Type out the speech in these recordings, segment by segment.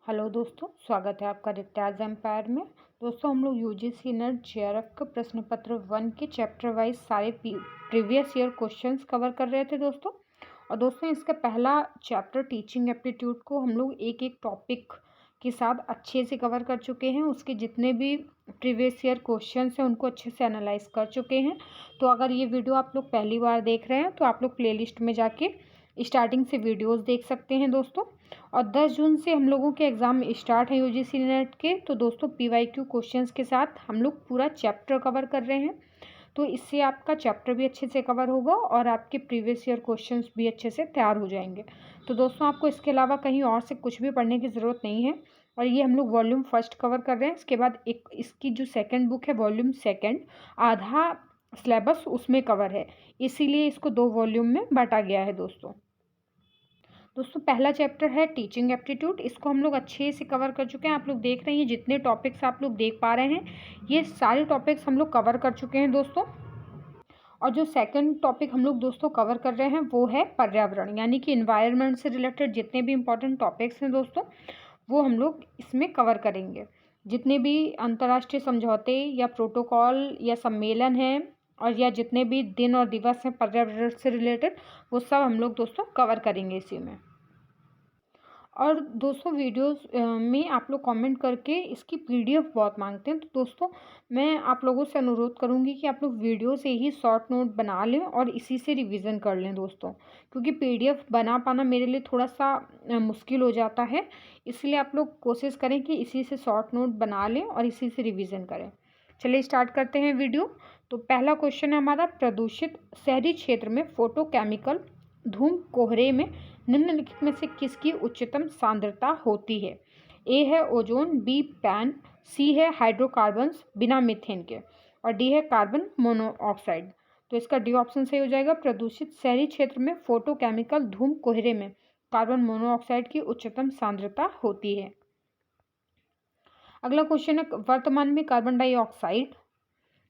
Hello दोस्तों, स्वागत है आपका रित्याज एम्पायर में। दोस्तों, हम लोग यूजीसी नेट जेआरएफ का प्रश्न पत्र 1 के चैप्टर वाइज सारे प्रीवियस ईयर क्वेश्चंस कवर कर रहे थे दोस्तों। और दोस्तों, इसका पहला चैप्टर टीचिंग एप्टीट्यूड को हम लोग एक एक टॉपिक के साथ अच्छे से कवर कर चुके हैं। उसके जितने भी प्रीवियस ईयर क्वेश्चंस हैं उनको अच्छे से एनालाइज कर चुके हैं। तो अगर ये वीडियो आप लोग पहली बार देख रहे हैं तो आप लोग प्लेलिस्ट में जाके स्टार्टिंग से वीडियोस देख सकते हैं दोस्तों। और 10 जून से हम लोगों के एग्ज़ाम स्टार्ट हैं यूजीसी नेट के। तो दोस्तों, पीवाईक्यू क्वेश्चंस के साथ हम लोग पूरा चैप्टर कवर कर रहे हैं। तो इससे आपका चैप्टर भी अच्छे से कवर होगा और आपके प्रीवियस ईयर क्वेश्चंस भी अच्छे से तैयार हो जाएंगे। तो दोस्तों, आपको इसके अलावा कहीं और से कुछ भी पढ़ने की ज़रूरत नहीं है। और ये हम लोग वॉल्यूम फर्स्ट कवर कर रहे हैं। इसके बाद एक इसकी जो सेकेंड बुक है वॉल्यूम सेकेंड, आधा सिलेबस उसमें कवर है, इसीलिए इसको 2 वॉल्यूम में बांटा गया है दोस्तों। पहला चैप्टर है टीचिंग एप्टीट्यूड। इसको हम लोग अच्छे से कवर कर चुके हैं। आप लोग देख रहे हैं जितने टॉपिक्स आप लोग देख पा रहे हैं, ये सारे टॉपिक्स हम लोग कवर कर चुके हैं दोस्तों। और जो सेकंड टॉपिक हम लोग दोस्तों कवर कर रहे हैं वो है पर्यावरण, यानी कि इन्वायरमेंट से रिलेटेड जितने भी इंपॉर्टेंट टॉपिक्स हैं दोस्तों, वो हम लोग इसमें कवर करेंगे। जितने भी अंतर्राष्ट्रीय समझौते या प्रोटोकॉल या सम्मेलन हैं और या जितने भी दिन और दिवस हैं पर्यावरण से रिलेटेड, वो सब हम लोग दोस्तों कवर करेंगे इसी में। और दोस्तों, वीडियोस में आप लोग कमेंट करके इसकी पीडीएफ बहुत मांगते हैं। तो दोस्तों, मैं आप लोगों से अनुरोध करूंगी कि आप लोग वीडियो से ही शॉर्ट नोट बना लें और इसी से रिवीजन कर लें दोस्तों, क्योंकि पीडीएफ बना पाना मेरे लिए थोड़ा सा मुश्किल हो जाता है। इसलिए आप लोग कोशिश करें कि इसी से शॉर्ट नोट बना लें और इसी से रिविज़न करें। चलिए स्टार्ट करते हैं वीडियो। तो पहला क्वेश्चन है हमारा, प्रदूषित शहरी क्षेत्र में फोटोकेमिकल धूम कोहरे में निम्नलिखित में से किसकी उच्चतम सांद्रता होती है? ए है ओजोन, बी पैन, सी है हाइड्रोकार्बन्स बिना मीथेन के, और डी है कार्बन मोनोऑक्साइड। तो इसका डी ऑप्शन सही हो जाएगा। प्रदूषित शहरी क्षेत्र में फोटोकेमिकल धूम कोहरे में कार्बन मोनोऑक्साइड की उच्चतम सांद्रता होती है। अगला क्वेश्चन है, वर्तमान में कार्बन डाइऑक्साइड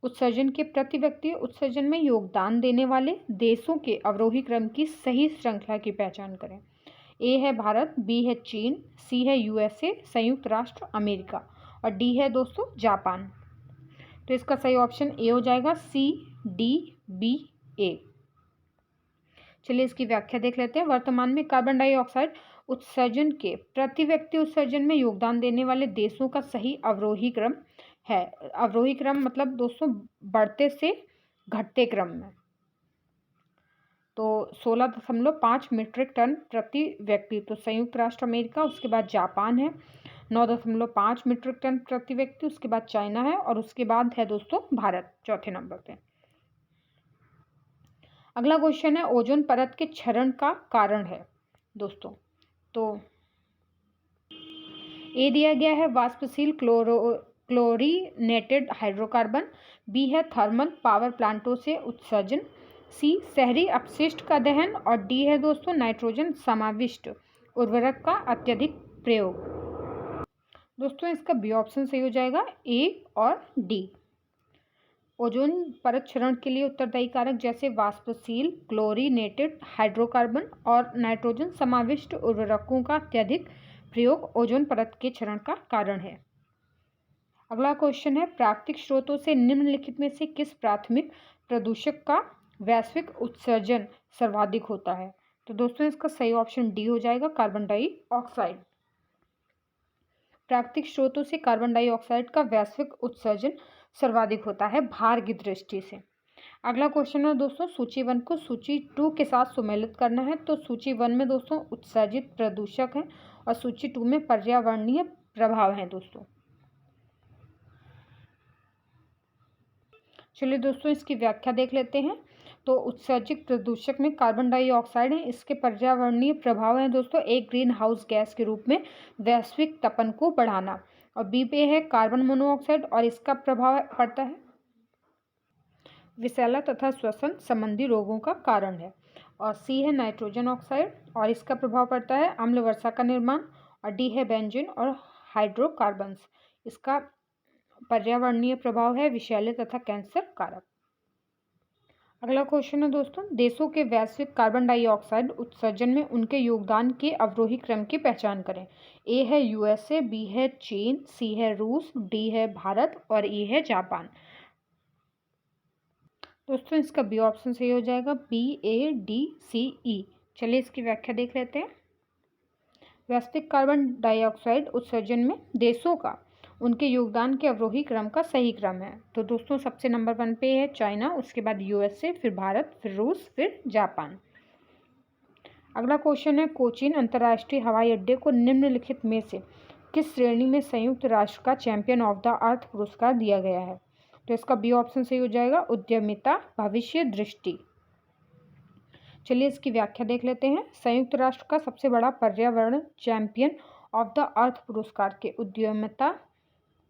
उत्सर्जन के प्रति व्यक्ति उत्सर्जन में योगदान देने वाले देशों के अवरोही क्रम की सही श्रृंखला की पहचान करें। ए है भारत, बी है चीन, सी है यूएसए संयुक्त राष्ट्र अमेरिका, और डी है दोस्तों जापान। तो इसका सही ऑप्शन ए हो जाएगा, सी डी बी ए। चलिए इसकी व्याख्या देख लेते हैं। वर्तमान में कार्बन डाइऑक्साइड उत्सर्जन के प्रति व्यक्ति उत्सर्जन में योगदान देने वाले देशों का सही अवरोही क्रम है। अवरोही क्रम मतलब दोस्तों बढ़ते से घटते क्रम में। तो 16.5 मीट्रिक टन प्रति व्यक्ति तो संयुक्त राष्ट्र अमेरिका, उसके बाद जापान है 9.5 मीट्रिक टन प्रति व्यक्ति, उसके बाद चाइना है, और उसके बाद है दोस्तों भारत चौथे नंबर पे। अगला क्वेश्चन है, ओजोन परत के क्षरण का कारण है दोस्तों। तो ए दिया गया है वाष्पशील क्लोरीनेटेड हाइड्रोकार्बन, बी है थर्मल पावर प्लांटों से उत्सर्जन, सी शहरी अपशिष्ट का दहन, और डी है दोस्तों नाइट्रोजन समाविष्ट उर्वरक का अत्यधिक प्रयोग। दोस्तों, इसका बी ऑप्शन सही हो जाएगा, ए और डी। ओजोन परत क्षरण के लिए उत्तरदायी कारक जैसे वाष्पशील क्लोरीनेटेड हाइड्रोकार्बन और नाइट्रोजन समाविष्ट उर्वरकों का अत्यधिक प्रयोग ओजोन परत के क्षरण का कारण है। अगला क्वेश्चन है, प्राकृतिक स्रोतों से निम्नलिखित में से किस प्राथमिक प्रदूषक का वैश्विक उत्सर्जन सर्वाधिक होता है? तो दोस्तों, इसका सही ऑप्शन डी हो जाएगा, कार्बन डाइऑक्साइड। प्राकृतिक स्रोतों से कार्बन डाइऑक्साइड का वैश्विक उत्सर्जन सर्वाधिक होता है भार की दृष्टि से। अगला क्वेश्चन है दोस्तों, सूची 1 को सूची 2 के साथ सुमेलित करना है। तो सूची 1 में दोस्तों उत्सर्जित प्रदूषक हैं और सूची 2 में पर्यावरणीय प्रभाव हैं दोस्तों। चलिए दोस्तों, इसकी व्याख्या देख लेते हैं। तो उत्सर्जित प्रदूषक में कार्बन डाइऑक्साइड है। इसके पर्यावरणीय प्रभाव हैं दोस्तों, एक ग्रीन हाउस गैस के रूप में वैश्विक तपन को बढ़ाना, और बी पे है कार्बन मोनोऑक्साइड और इसका प्रभाव पड़ता है विषैला तथा श्वसन संबंधी रोगों का कारण है, और सी है नाइट्रोजन ऑक्साइड और इसका प्रभाव पड़ता है अम्ल वर्षा का निर्माण, और डी है बेंजीन और हाइड्रोकार्बन्स, इसका पर्यावरणीय प्रभाव है विषैले तथा कैंसर कारक। अगला क्वेश्चन है दोस्तों, देशों के वैश्विक कार्बन डाइऑक्साइड उत्सर्जन में उनके योगदान के अवरोही क्रम की पहचान करें। ए है यूएसए, बी है चीन, सी है रूस, डी है भारत और ई है जापान। दोस्तों इसका बी ऑप्शन सही हो जाएगा, BADCE। चलिए इसकी व्याख्या देख लेते हैं। वैश्विक कार्बन डाइऑक्साइड उत्सर्जन में देशों का उनके योगदान के अवरोही क्रम का सही क्रम है। तो दोस्तों सबसे नंबर 1 पे है चाइना, उसके बाद यूएसए, फिर भारत, फिर रूस, फिर जापान। अगला क्वेश्चन है, कोचीन अंतर्राष्ट्रीय हवाई अड्डे को निम्नलिखित में से किस श्रेणी में संयुक्त राष्ट्र का चैंपियन ऑफ द अर्थ पुरस्कार दिया गया है। तो इसका बी ऑप्शन सही हो जाएगा, उद्यमिता, भविष्य, दृष्टि। चलिए इसकी व्याख्या देख लेते हैं। संयुक्त राष्ट्र का सबसे बड़ा पर्यावरण चैंपियन ऑफ द अर्थ पुरस्कार के उद्यमिता,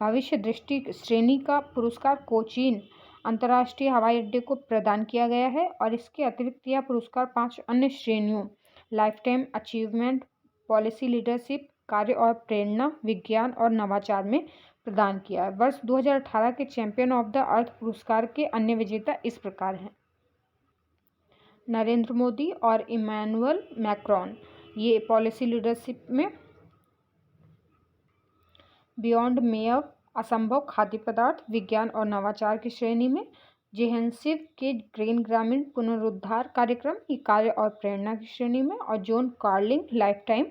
भविष्य, दृष्टि श्रेणी का पुरस्कार कोचीन अंतर्राष्ट्रीय हवाई अड्डे को प्रदान किया गया है और इसके अतिरिक्त यह पुरस्कार 5 अन्य श्रेणियों life time achievement, policy leadership, कार्य और प्रेरणा, विज्ञान और नवाचार में प्रदान किया है। वर्ष 2018 के चैंपियन ऑफ द अर्थ पुरस्कार के अन्य विजेता इस प्रकार हैं: नरेंद्र मोदी और इमैनुअल मैक्रोन, ये पॉलिसी लीडरशिप में; बियॉन्ड मेयर असंभव खाद्य पदार्थ, विज्ञान और नवाचार की श्रेणी में; जेहनसिव के ग्रीन ग्रामीण पुनरुद्धार कार्यक्रम, ये कार्य और प्रेरणा की श्रेणी में; और John curling life time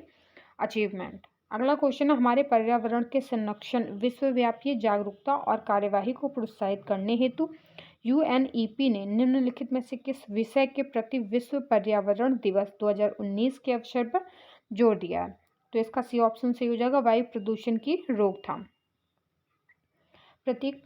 achievement. अगला क्वेश्चन है, हमारे पर्यावरण के संरक्षण, विश्वव्यापी जागरूकता और कार्यवाही को प्रोत्साहित करने हेतु UNEP ने निम्नलिखित में से किस विषय के प्रति विश्व पर्यावरण दिवस 2019 के अवसर पर जोर दिया है। तो इसका सी ऑप्शन सही हो जाएगा, वायु प्रदूषण की रोकथाम। प्रत्येक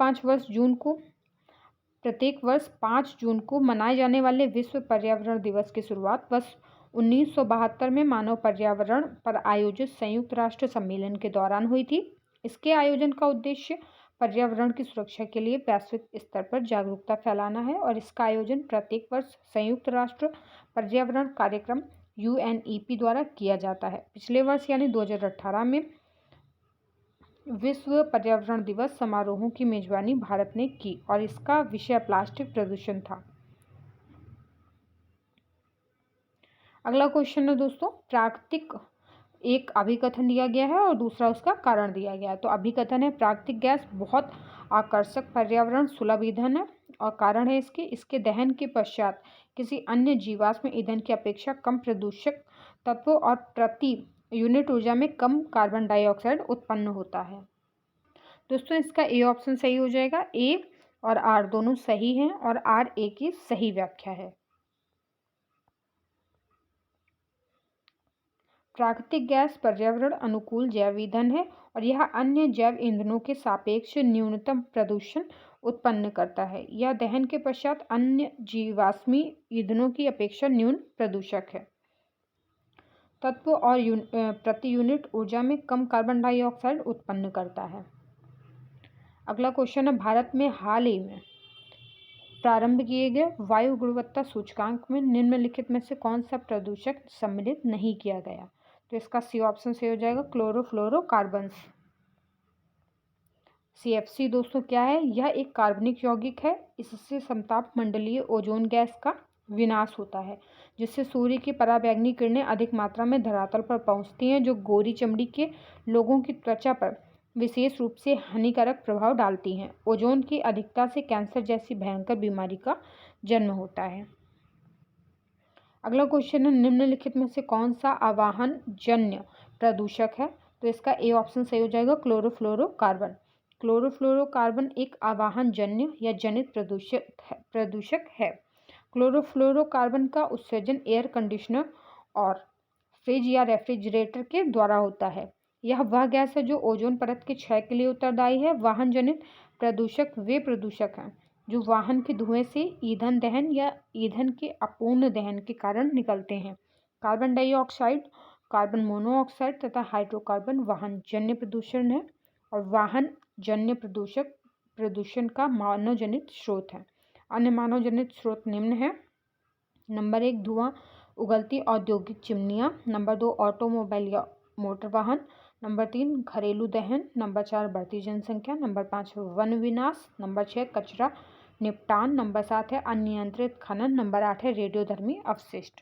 वर्ष 5 जून को मनाए जाने वाले विश्व पर्यावरण दिवस की शुरुआत वर्ष 1972 में मानव पर्यावरण पर आयोजित संयुक्त राष्ट्र सम्मेलन के दौरान हुई थी। इसके आयोजन का उद्देश्य पर्यावरण की सुरक्षा के लिए वैश्विक स्तर पर जागरूकता फैलाना है और इसका आयोजन प्रत्येक वर्ष संयुक्त राष्ट्र पर्यावरण कार्यक्रम UNEP द्वारा किया जाता है। पिछले वर्ष यानी 2018 में विश्व पर्यावरण दिवस समारोहों की मेजबानी भारत ने की और इसका विषय प्लास्टिक प्रदूषण था। अगला क्वेश्चन है दोस्तों, प्राकृतिक एक अभिकथन दिया गया है और दूसरा उसका कारण दिया गया है। तो अभिकथन है, प्राकृतिक गैस बहुत आकर्षक पर्यावरण सुलभ ईंधन है, और कारण है इसके दहन के पश्चात किसी अन्य जीवाश्म ईंधन की अपेक्षा कम प्रदूषक तत्वों और प्रति यूनिट ऊर्जा में कम कार्बन डाइऑक्साइड उत्पन्न होता है। दोस्तों इसका ए ऑप्शन सही हो जाएगा। ए और आर दोनों सही हैं और आर ए की सही व्याख्या है। प्राकृतिक गैस पर्यावरण अनुकूल जैव ईंधन है और यह अन्य जैव ईंधनों के सापेक्ष न्यूनतम प्रदूषण उत्पन्न करता है। यह दहन के पश्चात अन्य जीवाश्मी ईंधनों की अपेक्षा न्यून प्रदूषक है, तत्व और प्रति यूनिट ऊर्जा में कम कार्बन डाइऑक्साइड उत्पन्न करता है। अगला क्वेश्चन है, भारत में हाल ही में प्रारंभ किए गए वायु गुणवत्ता सूचकांक में निम्नलिखित में से कौन सा प्रदूषक सम्मिलित नहीं किया गया। तो इसका सी ऑप्शन सही हो जाएगा, क्लोरोफ्लोरोकार्बन्स। CFC दोस्तों क्या है, यह एक कार्बनिक यौगिक है। इससे समताप मंडलीय ओजोन गैस का विनाश होता है, जिससे सूर्य की पराबैंगनी किरणें अधिक मात्रा में धरातल पर पहुंचती हैं, जो गोरी चमड़ी के लोगों की त्वचा पर विशेष रूप से हानिकारक प्रभाव डालती हैं। ओजोन की अधिकता से कैंसर जैसी भयंकर बीमारी का जन्म होता है। अगला क्वेश्चन है, निम्नलिखित में से कौन सा आवाहन जन्य प्रदूषक है। तो इसका ए ऑप्शन सही हो जाएगा, क्लोरोफ्लोरोकार्बन। क्लोरोफ्लोरोकार्बन एक आवाहन जन्य या जनित प्रदूषक है। क्लोरोफ्लोरोकार्बन का उत्सर्जन एयर कंडीशनर और फ्रिज या रेफ्रिजरेटर के द्वारा होता है। यह वह गैस है जो ओजोन परत के क्षय के लिए उत्तरदायी है। वाहन जनित प्रदूषक वे प्रदूषक हैं जो वाहन के धुएं से ईंधन दहन या ईंधन के अपूर्ण दहन के कारण निकलते हैं। कार्बन डाइऑक्साइड, कार्बन मोनोऑक्साइड तथा हाइड्रोकार्बन वाहन जन्य प्रदूषण है और वाहन जन्य प्रदूषण का मानव जनित स्रोत है। अन्य मानव जनित स्रोत निम्न है। नंबर 1, धुआं उगलती औद्योगिक चिमनियाँ। नंबर 2, ऑटोमोबाइल या मोटर वाहन। नंबर 3, घरेलू दहन। नंबर 4, बढ़ती जनसंख्या। नंबर 5, वन विनाश। नंबर 6, कचरा निपटान, नंबर 7 है अनियंत्रित खनन, नंबर 8 है रेडियोधर्मी अवशिष्ट।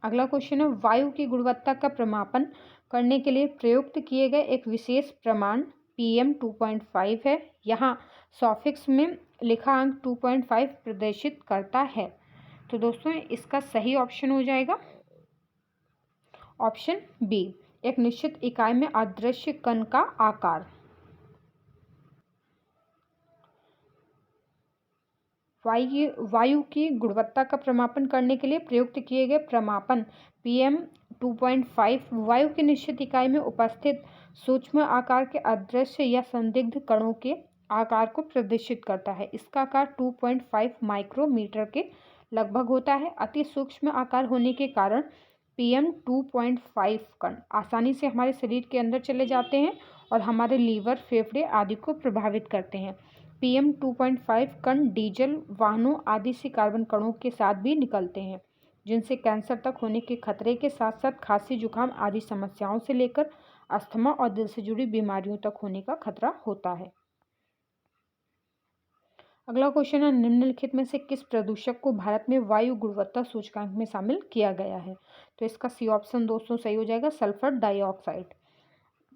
अगला क्वेश्चन है वायु की गुणवत्ता का प्रमापन करने के लिए प्रयुक्त किए गए एक विशेष प्रमाण PM 2.5 है। यहाँ सॉफिक्स में लिखा अंक 2.5 प्रदर्शित करता है। तो दोस्तों इसका सही ऑप्शन हो जाएगा ऑप्शन बी, एक निश्चित इकाई में अदृश्य कण का आकार। वायु की गुणवत्ता का प्रमापन करने के लिए प्रयुक्त किए गए प्रमापन PM 2.5 वायु की निश्चित इकाई में उपस्थित सूक्ष्म आकार के अदृश्य या संदिग्ध कणों के आकार को प्रदर्शित करता है। इसका आकार 2.5 माइक्रोमीटर के लगभग होता है। अति सूक्ष्म आकार होने के कारण PM 2.5 कण आसानी से हमारे शरीर के अंदर चले जाते हैं और हमारे लीवर, फेफड़े आदि को प्रभावित करते हैं। PM 2.5 कण डीजल वाहनों आदि से कार्बन कणों के साथ भी निकलते हैं, जिनसे कैंसर तक होने के खतरे के साथ साथ खांसी, जुकाम आदि समस्याओं से लेकर अस्थमा और दिल से जुड़ी बीमारियों तक होने का खतरा होता है। अगला क्वेश्चन है निम्नलिखित में से किस प्रदूषक को भारत में वायु गुणवत्ता सूचकांक में शामिल किया गया है? तो इसका सी ऑप्शन दोस्तों सही हो जाएगा सल्फर डाइऑक्साइड।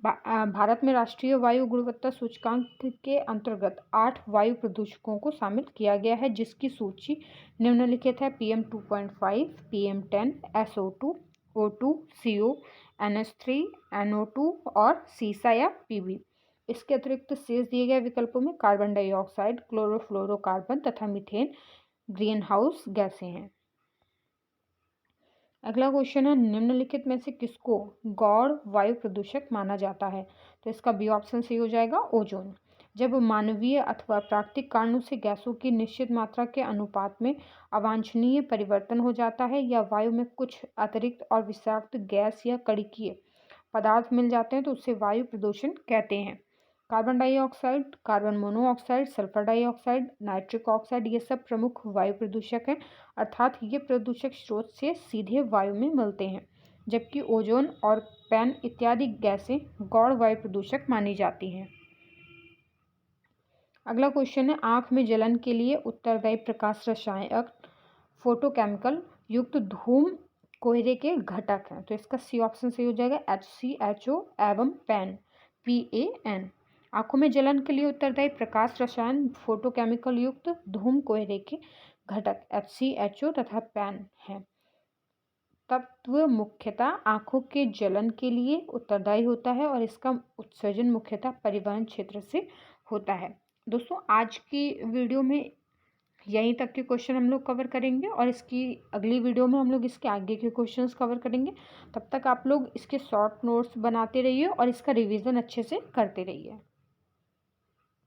भारत में राष्ट्रीय वायु गुणवत्ता सूचकांक के अंतर्गत 8 वायु प्रदूषकों को शामिल किया गया है, जिसकी सूची निम्नलिखित है PM 2.5, PM 10, SO2, O2, CO, NH3, NO2 और सीसा या PB। इसके अतिरिक्त शेष दिए गए विकल्पों में कार्बन डाइऑक्साइड, क्लोरोफ्लोरोकार्बन तथा मीथेन ग्रीन हाउस गैसें हैं। अगला क्वेश्चन है निम्नलिखित में से किसको गौण वायु प्रदूषक माना जाता है? तो इसका बी ऑप्शन सही हो जाएगा ओजोन। जब मानवीय अथवा प्राकृतिक कारणों से गैसों की निश्चित मात्रा के अनुपात में अवांछनीय परिवर्तन हो जाता है या वायु में कुछ अतिरिक्त और विषाक्त गैस या कणिकीय पदार्थ मिल जाते हैं तो उसे वायु प्रदूषण कहते हैं। Carbon dioxide, carbon monoxide, sulphur dioxide, nitric oxide ये सब प्रमुख वायु प्रदूषक हैं, अर्थात ये प्रदूषक स्रोत से सीधे वायु में मिलते हैं, जबकि ओजोन और पैन इत्यादि गैसें गौण वायु प्रदूषक मानी जाती हैं। अगला क्वेश्चन है आँख में जलन के लिए उत्तरदायी प्रकाश रसायन फोटोकेमिकल युक्त धूम कोहरे के घटक हैं। तो इसका सी ऑप्शन सही हो जाएगा HCHO एवं पैन PAN। आंखों में जलन के लिए उत्तरदायी प्रकाश रसायन फोटोकेमिकल युक्त धूम कोहरे के घटक HCHO तथा पैन हैं। तत्व मुख्यतः आंखों के जलन के लिए उत्तरदायी होता है और इसका उत्सर्जन मुख्यतः परिवहन क्षेत्र से होता है। दोस्तों आज की वीडियो में यहीं तक के क्वेश्चन हम लोग कवर करेंगे और इसकी अगली वीडियो में हम लोग इसके आगे के क्वेश्चंस कवर करेंगे। तब तक आप लोग इसके शॉर्ट नोट्स बनाते रहिए और इसका रिवीजन अच्छे से करते रहिए।